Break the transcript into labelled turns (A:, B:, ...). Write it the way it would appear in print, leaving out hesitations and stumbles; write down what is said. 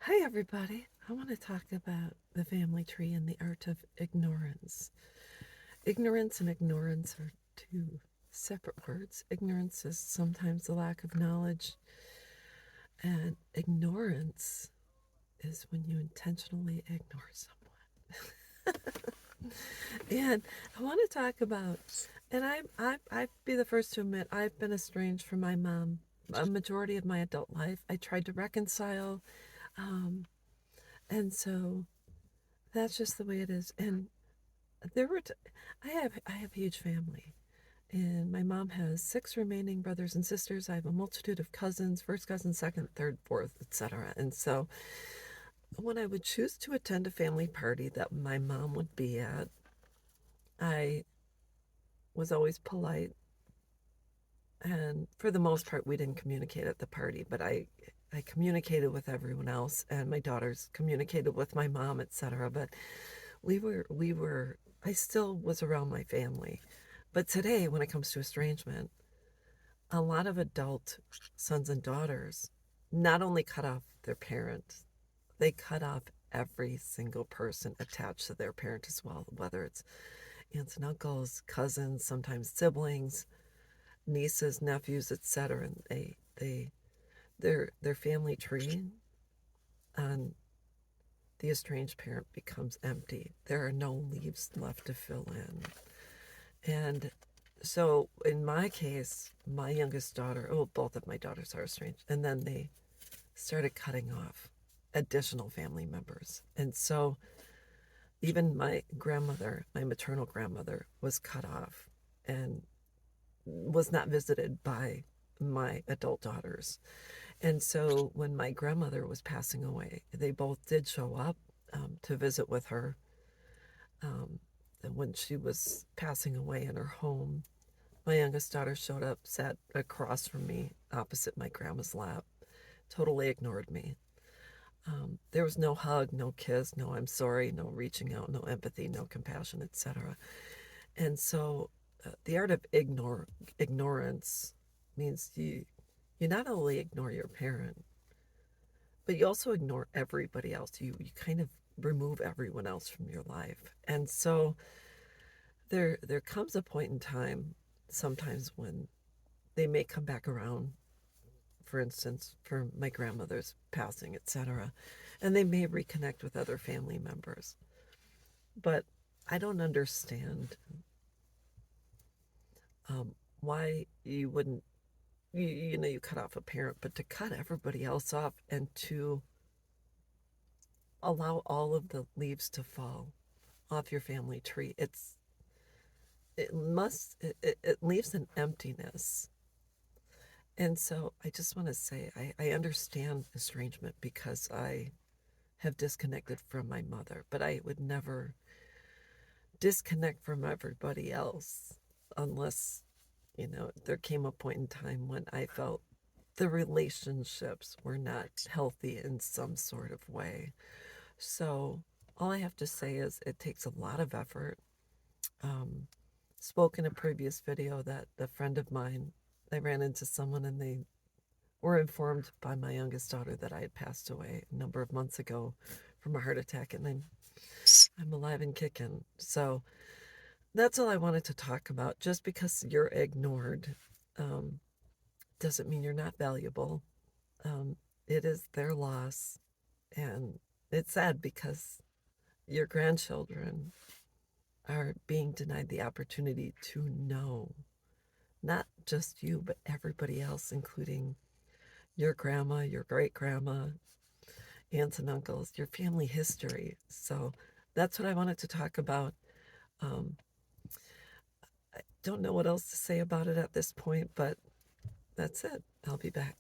A: Hi, everybody. I want to talk about the family tree and the art of ignorance. Ignorance and ignorance are two separate words. Ignorance is sometimes the lack of knowledge, and ignorance is when you intentionally ignore someone. And I want to talk about, and I'd be the first to admit, I've been estranged from my mom a majority of my adult life. I tried to reconcile, um, and so that's just the way it is. And there were I have a huge family, and my mom has six remaining brothers and sisters. I have a multitude of cousins, first cousin, second, third, fourth, etc. And so when I would choose to attend a family party that my mom would be at, I was always polite, and for the most part we didn't communicate at the party, but I communicated with everyone else, and my daughters communicated with my mom, etc. But we were I still was around my family. But today, when it comes to estrangement, a lot of adult sons and daughters not only cut off their parents, they cut off every single person attached to their parent as well, whether it's aunts and uncles, cousins, sometimes siblings, nieces, nephews, etc. And their family tree on the estranged parent becomes empty. There are no leaves left to fill in. And so in my case, my youngest daughter, oh, both of my daughters are estranged, and then they started cutting off additional family members. And so even my grandmother, my maternal grandmother, was cut off and was not visited by my adult daughters. And so when my grandmother was passing away, they both did show up to visit with her. Um, and when she was passing away in her home, my youngest daughter showed up, sat across from me, opposite my grandma's lap, totally ignored me. There was no hug, no kiss, no I'm sorry, no reaching out, no empathy, no compassion, etc. And so the art of ignorance means you not only ignore your parent, but you also ignore everybody else. You kind of remove everyone else from your life. And so there comes a point in time sometimes when they may come back around, for instance, for my grandmother's passing, etc., and they may reconnect with other family members. But I don't understand why you wouldn't, you cut off a parent, but to cut everybody else off and to allow all of the leaves to fall off your family tree, it leaves an emptiness. And so I just want to say I understand estrangement because I have disconnected from my mother, but I would never disconnect from everybody else unless, there came a point in time when I felt the relationships were not healthy in some sort of way. So all I have to say is it takes a lot of effort. Um, Spoke in a previous video that a friend of mine, I ran into someone and they were informed by my youngest daughter that I had passed away a number of months ago from a heart attack, and I'm alive and kicking. So that's all I wanted to talk about. Just because you're ignored um, doesn't mean you're not valuable. Um, it is their loss, and it's sad because your grandchildren are being denied the opportunity to know not just you, but everybody else, including your grandma, your great grandma, aunts and uncles, your family history. So that's what I wanted to talk about. Um, I don't know what else to say about it at this point, but that's it. I'll be back.